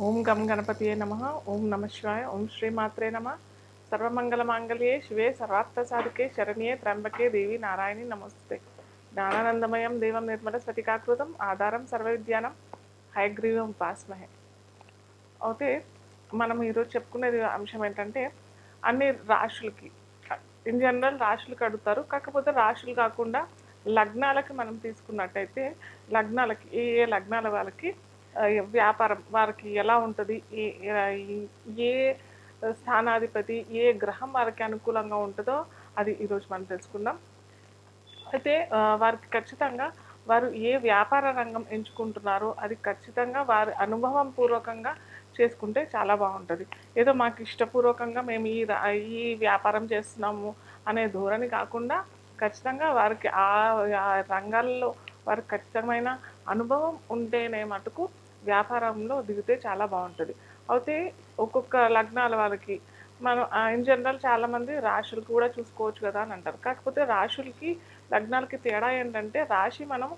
ఓం గం గణపతియే నమః. ఓం నమః శివాయ. ఓం శ్రీమాత్రే నమః. సర్వమంగళమాంగళ్యే శివే సర్వార్థసాధికే శరణ్యే త్ర్యంబకే దేవి నారాయణి నమస్తే. జ్ఞానానందమయం దేవం నిర్మల స్ఫటికాకృతం ఆధారం సర్వవిద్యానం హయగ్రీవం ఉపాస్మహే. అయితే మనం ఈరోజు చెప్పుకునేది అంశం ఏంటంటే అన్ని రాశులకి ఇన్ జనరల్ రాశులకు అడుగుతారు. కాకపోతే రాశులు కాకుండా లగ్నాలకి మనం తీసుకున్నట్టయితే లగ్నాలకి ఏ ఏ లగ్నాల వాళ్ళకి వ్యాపారం వారికి ఎలా ఉంటుంది, ఏ స్థానాధిపతి ఏ గ్రహం వారికి అనుకూలంగా ఉంటుందో అది ఈరోజు మనం తెలుసుకుందాం. అయితే వారికి ఖచ్చితంగా వారు ఏ వ్యాపార రంగం ఎంచుకుంటున్నారో అది ఖచ్చితంగా వారి అనుభవం పూర్వకంగా చేసుకుంటే చాలా బాగుంటుంది. ఏదో మాకు ఇష్టపూర్వకంగా మేము ఈ వ్యాపారం చేస్తున్నాము అనే ధోరణి కాకుండా ఖచ్చితంగా వారికి ఆ రంగాల్లో వారికి ఖచ్చితమైన అనుభవం ఉంటేనే మటుకు వ్యాపారంలో దిగితే చాలా బాగుంటుంది. అయితే ఒక్కొక్క లగ్నాల వాళ్ళకి మనం ఇన్ జనరల్ చాలామంది రాశులు కూడా చూసుకోవచ్చు కదా అని అంటారు. కాకపోతే రాశులకి లగ్నాలకి తేడా ఏంటంటే రాశి మనం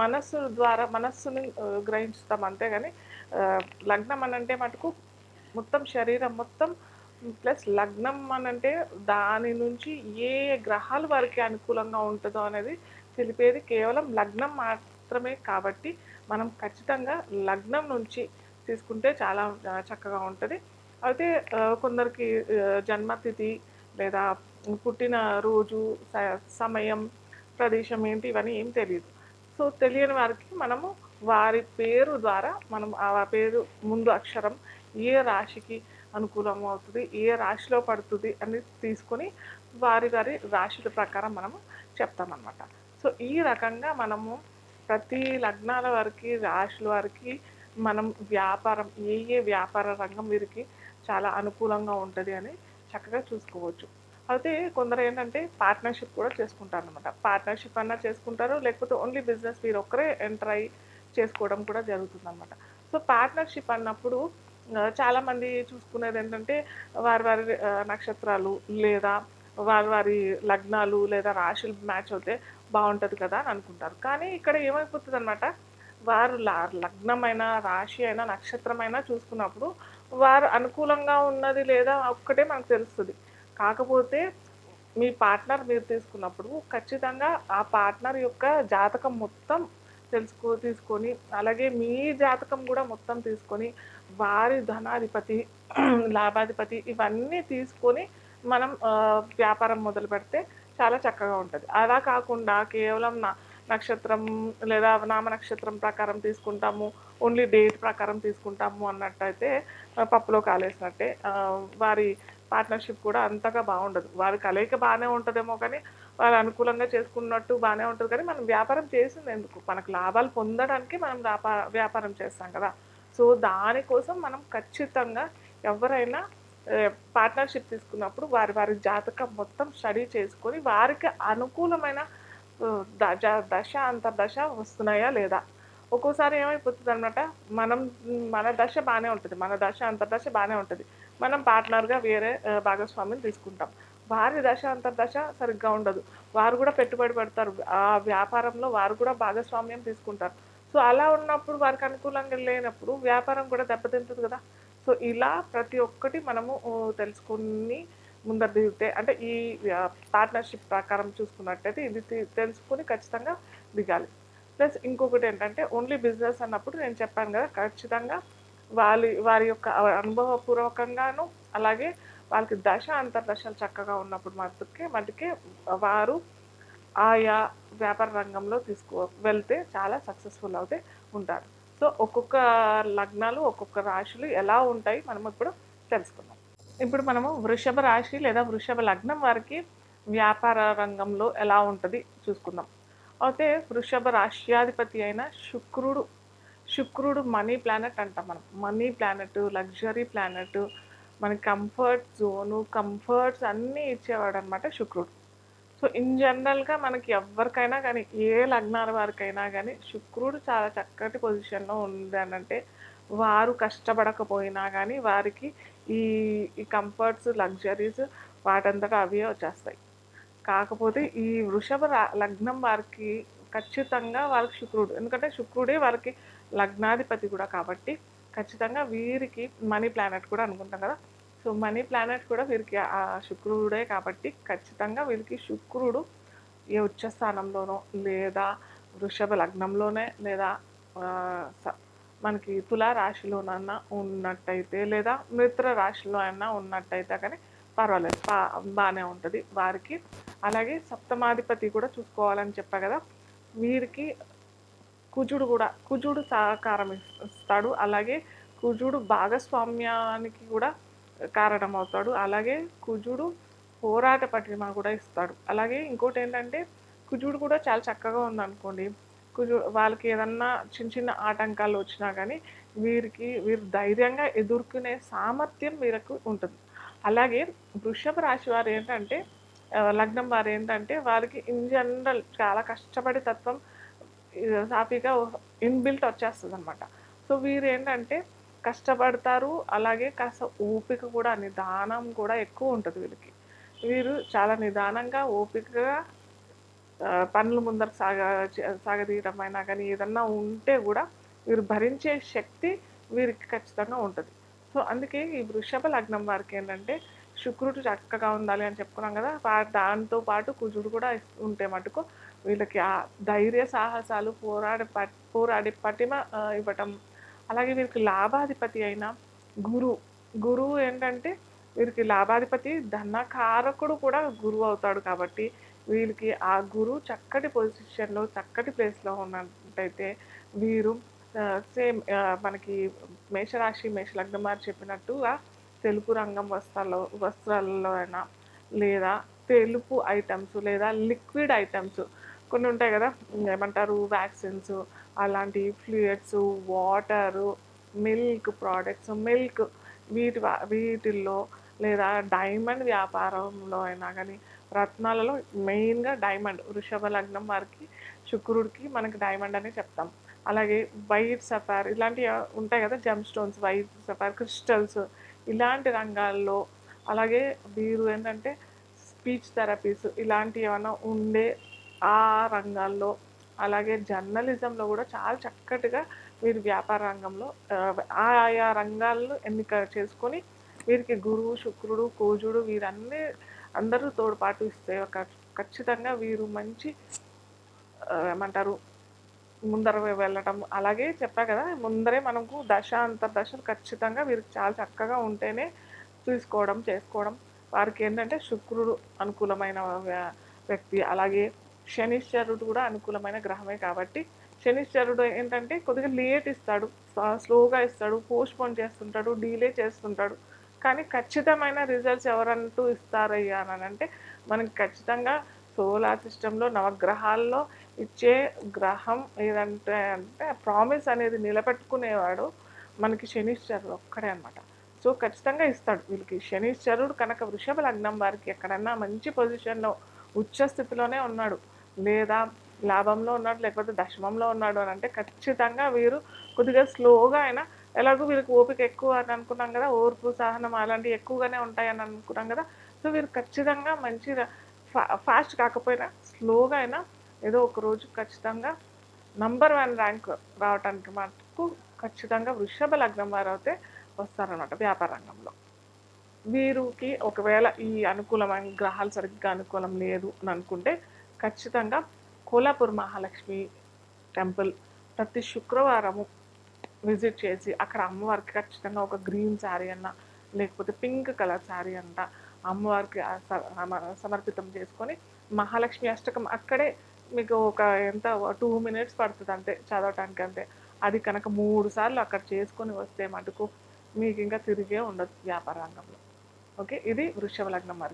మనస్సు ద్వారా మనస్సుని గ్రహిస్తాం అంతేగాని లగ్నం అనంటే మటుకు మొత్తం శరీరం మొత్తం ప్లస్ లగ్నం అనంటే దాని నుంచి ఏ గ్రహాలు వారికి అనుకూలంగా ఉంటుందో అనేది తెలిపేది కేవలం లగ్నం మాత్రమే. కాబట్టి మనం ఖచ్చితంగా లగ్నం నుంచి తీసుకుంటే చాలా చక్కగా ఉంటుంది. అయితే కొందరికి జన్మతిథి లేదా పుట్టిన రోజు సమయం ప్రదేశం ఏంటి ఇవన్నీ ఏం తెలియదు. సో తెలియని వారికి మనము వారి పేరు ద్వారా మనం ఆ పేరు ముందు అక్షరం ఏ రాశికి అనుకూలంగా అవుతుంది, ఏ రాశిలో పడుతుంది అని తీసుకొని వారి వారి రాశుల ప్రకారం మనము చెప్తామన్నమాట. సో ఈ రకంగా మనము ప్రతి లగ్నాల వారికి రాశుల వారికి మనం వ్యాపారం ఏ వ్యాపార రంగం వీరికి చాలా అనుకూలంగా ఉంటుంది అని చక్కగా చూసుకోవచ్చు. అయితే కొందరు ఏంటంటే పార్ట్నర్షిప్ కూడా చేసుకుంటారు అనమాట. పార్ట్నర్షిప్ అన్నా చేసుకుంటారు, లేకపోతే ఓన్లీ బిజినెస్ మీరు ఒక్కరే ఎంటర్ అయ్యి చేసుకోవడం కూడా జరుగుతుంది అనమాట. సో పార్ట్నర్షిప్ అన్నప్పుడు చాలామంది చూసుకునేది ఏంటంటే వారి వారి నక్షత్రాలు లేదా వారి వారి లగ్నాలు లేదా రాశులు మ్యాచ్ అవుతే బాగుంటుంది కదా అని అనుకుంటారు. కానీ ఇక్కడ ఏమైపోతుంది అనమాట, వారు లగ్నమైన రాశి అయినా నక్షత్రమైనా చూసుకున్నప్పుడు వారు అనుకూలంగా ఉన్నది లేదా ఒక్కటే మనకు తెలుస్తుంది. కాకపోతే మీ పార్ట్నర్ మీరు తీసుకున్నప్పుడు ఖచ్చితంగా ఆ పార్ట్నర్ యొక్క జాతకం మొత్తం తీసుకొని అలాగే మీ జాతకం కూడా మొత్తం తీసుకొని వారి ధనాధిపతి లాభాధిపతి ఇవన్నీ తీసుకొని మనం వ్యాపారం మొదలు పెడితే చాలా చక్కగా ఉంటుంది. అలా కాకుండా కేవలం నక్షత్రం లేదా నామ నక్షత్రం ప్రకారం తీసుకుంటాము, ఓన్లీ డేట్ ప్రకారం తీసుకుంటాము అన్నట్టయితే పప్పులో కాలేసినట్టే. వారి పార్ట్నర్షిప్ కూడా అంతగా బాగుండదు. వారి కలయిక బాగానే ఉంటుందేమో కానీ వారు అనుకూలంగా చేసుకున్నట్టు బాగానే ఉంటుంది. కానీ మనం వ్యాపారం చేసింది ఎందుకు, మనకు లాభాలు పొందడానికి మనం వ్యాపారం చేస్తాం కదా. సో దానికోసం మనం ఖచ్చితంగా ఎవరైనా పార్ట్నర్షిప్ తీసుకున్నప్పుడు వారి వారి జాతకం మొత్తం స్టడీ చేసుకొని వారికి అనుకూలమైన దశ అంతర్దశ వస్తున్నాయా లేదా. ఒక్కోసారి ఏమైపోతుంది అనమాట, మన దశ బాగానే ఉంటుంది, మన దశ అంతర్దశ బాగానే ఉంటుంది, మనం పార్ట్నర్గా వేరే భాగస్వామిని తీసుకుంటాం. వారి దశ అంతర్దశ సరిగ్గా ఉండదు, వారు కూడా పెట్టుబడి పెడతారు ఆ వ్యాపారంలో, వారు కూడా భాగస్వామ్యం తీసుకుంటారు. సో అలా ఉన్నప్పుడు వారికి అనుకూలంగా లేనప్పుడు వ్యాపారం కూడా దెబ్బతింటుంది కదా. సో ఇలా ప్రతి ఒక్కటి మనము తెలుసుకుని ముందర దిగితే అంటే ఈ పార్ట్నర్షిప్ ప్రకారం చూసుకున్నట్టయితే ఇది తెలుసుకుని ఖచ్చితంగా దిగాలి. ప్లస్ ఇంకొకటి ఏంటంటే ఓన్లీ బిజినెస్ అన్నప్పుడు నేను చెప్పాను కదా, ఖచ్చితంగా వారి యొక్క అనుభవపూర్వకంగాను అలాగే వాళ్ళకి దశ అంతర్దశలు చక్కగా ఉన్నప్పుడు మటుకే వారు ఆయా వ్యాపార రంగంలో వెళ్తే చాలా సక్సెస్ఫుల్ అవుతే ఉంటారు. సో ఒక్కొక్క లగ్నాలు ఒక్కొక్క రాశులు ఎలా ఉంటాయి మనం ఇప్పుడు తెలుసుకుందాం. ఇప్పుడు మనము వృషభ రాశి లేదా వృషభ లగ్నం వారికి వ్యాపార రంగంలో ఎలా ఉంటుంది చూసుకుందాం. అయితే వృషభ రాశ్యాధిపతి అయిన శుక్రుడు మనీ ప్లానెట్ అంటాం మనం. మనీ ప్లానెట్, లగ్జరీ ప్లానెట్, మన కంఫర్ట్ జోను కంఫర్ట్స్ అన్నీ ఇచ్చేవాడు అనమాట శుక్రుడు. సో ఇన్ జనరల్గా మనకి ఎవరికైనా కానీ ఏ లగ్నాల వారికైనా కానీ శుక్రుడు చాలా చక్కటి పొజిషన్లో ఉంది అని అంటే వారు కష్టపడకపోయినా కానీ వారికి ఈ ఈ కంఫర్ట్స్ లగ్జరీస్ వాటంతటా అవే వచ్చేస్తాయి. కాకపోతే ఈ వృషభ లగ్నం వారికి ఖచ్చితంగా వారికి శుక్రుడు, ఎందుకంటే శుక్రుడే వారికి లగ్నాధిపతి కూడా కాబట్టి ఖచ్చితంగా వీరికి మనీ ప్లానెట్ కూడా అనుకుంటాం కదా. సో మనీ ప్లానెట్ కూడా వీరికి ఆ శుక్రుడే కాబట్టి ఖచ్చితంగా వీరికి శుక్రుడు ఏ ఉచ్చ స్థానంలోనో లేదా వృషభ లగ్నంలోనే లేదా ఆ, మనకి తులా రాశిలోనన్నా ఉన్నట్టయితే లేదా మిత్ర రాశిలో అయినా ఉన్నట్టయితే కానీ పర్వాలేదు, బాగానే ఉంటుంది వారికి. అలాగే సప్తమాధిపతి కూడా చూసుకోవాలని చెప్పా కదా. వీరికి కుజుడు సహకారం ఇస్తాడు. అలాగే కుజుడు భాగస్వామ్యానికి కూడా కారణమవుతాడు. అలాగే కుజుడు పోరాట పటిమ కూడా ఇస్తాడు. అలాగే ఇంకోటి ఏంటంటే కుజుడు కూడా చాలా చక్కగా ఉందనుకోండి, వాళ్ళకి ఏదన్నా చిన్న చిన్న ఆటంకాలు వచ్చినా కానీ వీరు ధైర్యంగా ఎదుర్కొనే సామర్థ్యం వీరికి ఉంటుంది. అలాగే వృషభ రాశి వారు ఏంటంటే లగ్నం వారు ఏంటంటే వారికి ఇన్ జనరల్ చాలా కష్టపడే తత్వం సాఫీగా ఇన్బిల్ట్ వచ్చేస్తుంది అనమాట. సో వీరు ఏంటంటే కష్టపడతారు. అలాగే కాస్త ఓపిక కూడా, నిదానం కూడా ఎక్కువ ఉంటుంది వీళ్ళకి. వీరు చాలా నిదానంగా ఓపికగా పనులు ముందర సాగదీయడం అయినా కానీ ఏదన్నా ఉంటే కూడా వీరు భరించే శక్తి వీరికి ఖచ్చితంగా ఉంటుంది. సో అందుకే ఈ వృషభ లగ్నం వారికి ఏంటంటే శుక్రుడు చక్కగా ఉండాలి అని చెప్పుకున్నాం కదా. దాంతో పాటు కుజుడు కూడా ఉంటే మటుకు వీళ్ళకి ఆ ధైర్య సాహసాలు, పోరాడే పటిమ ఇవ్వటం. అలాగే వీరికి లాభాధిపతి అయిన గురువు ఏంటంటే వీరికి లాభాధిపతి ధనకారకుడు కూడా గురువు అవుతాడు. కాబట్టి వీళ్ళకి ఆ గురువు చక్కటి పొజిషన్లో చక్కటి ప్లేస్లో ఉన్నట్టయితే వీరు మనకి మేషరాశి మేషలగ్నం వారు చెప్పినట్టుగా తెలుపు రంగం వస్త్రాలలో అయినా లేదా తెలుపు ఐటమ్స్ లేదా లిక్విడ్ ఐటమ్స్ కొన్ని ఉంటాయి కదా, ఏమంటారు వ్యాక్సిన్స్, అలాంటి ఫ్లూయిడ్స్, వాటరు, మిల్క్ ప్రోడక్ట్స్, వీటిల్లో లేదా డైమండ్ వ్యాపారంలో అయినా కానీ రత్నాలలో మెయిన్గా డైమండ్, వృషభ లగ్నం వారికి శుక్రుడికి మనకి డైమండ్ అని చెప్తాం. అలాగే వైట్ సఫార్ ఇలాంటివి ఉంటాయి కదా, జెమ్ స్టోన్స్, వైట్ సఫార్, క్రిస్టల్స్, ఇలాంటి రంగాల్లో. అలాగే వీరు ఏంటంటే స్పీచ్ థెరపీస్ ఇలాంటివి ఏమైనా ఉండే ఆ రంగాల్లో, అలాగే జర్నలిజంలో కూడా చాలా చక్కటిగా వీరు వ్యాపార రంగంలో ఆయా రంగాల్లో ఎన్నిక చేసుకొని వీరికి గురువు, శుక్రుడు, కుజుడు అందరూ తోడ్పాటు ఇస్తే ఖచ్చితంగా వీరు మంచి ఏమంటారు ముందర వెళ్ళటం. అలాగే చెప్పా కదా ముందరే మనకు దశ అంతర్దశలు ఖచ్చితంగా వీరికి చాలా చక్కగా ఉంటేనే చేసుకోవడం. వారికి ఏంటంటే శుక్రుడు అనుకూలమైన వ్యక్తి. అలాగే శనిశ్చరుడు కూడా అనుకూలమైన గ్రహమే కాబట్టి శనిశ్చరుడు ఏంటంటే కొద్దిగా లేట్ ఇస్తాడు, స్లోగా ఇస్తాడు, పోస్ట్పోన్ చేస్తుంటాడు, డిలే చేస్తుంటాడు. కానీ ఖచ్చితమైన రిజల్ట్స్ ఎవరంటూ ఇస్తారయ్యా అని అంటే మనకి ఖచ్చితంగా సోలార్ సిస్టంలో నవగ్రహాల్లో ఇచ్చే గ్రహం ఏదంటే అంటే ప్రామిస్ అనేది నిలబెట్టుకునేవాడు మనకి శనిశ్చరుడు ఒక్కడే అనమాట. సో ఖచ్చితంగా ఇస్తాడు వీళ్ళకి. శనిశ్చరుడు కనుక వృషభ లగ్నం వారికి ఎక్కడన్నా మంచి పొజిషన్లో ఉచ్చ స్థితిలోనే ఉన్నాడు, లేదా లాభంలో ఉన్నాడు, లేకపోతే దశమంలో ఉన్నాడు అని అంటే ఖచ్చితంగా వీరు కొద్దిగా స్లోగా అయినా, ఎలాగో వీరికి ఓపిక ఎక్కువ అని అనుకున్నాం కదా, ఓర్పు సహనం అలాంటివి ఎక్కువగానే ఉంటాయని అనుకున్నాం కదా. సో వీరు ఖచ్చితంగా మంచి ఫాస్ట్ కాకపోయినా స్లోగా అయినా ఏదో ఒక రోజు ఖచ్చితంగా నంబర్ 1 ర్యాంక్ రావడానికి మటుకు ఖచ్చితంగా వృషభ లగ్నం వారు అయితే వస్తారనమాట వ్యాపార రంగంలో. వీరికి ఒకవేళ ఈ అనుకూలమైన గ్రహాలు సరిగ్గా అనుకూలం లేదు అని అనుకుంటే ఖచ్చితంగా కోలాపూర్ మహాలక్ష్మి టెంపుల్ ప్రతి శుక్రవారము విజిట్ చేసి అక్కడ అమ్మవారికి ఖచ్చితంగా ఒక గ్రీన్ శారీ అన్న లేకపోతే పింక్ కలర్ శారీ అంట అమ్మవారికి సమర్పితం చేసుకొని మహాలక్ష్మి అష్టకం అక్కడే మీకు ఒక ఎంత 2 minutes పడుతుంది అంతే చదవటానికి. అంతే అది కనుక 3 సార్లు అక్కడ చేసుకొని వస్తే మటుకు మీకు ఇంకా తిరిగే ఉండదు వ్యాపార రంగంలో. ఓకే, ఇది వృషభ లగ్నం వారికి.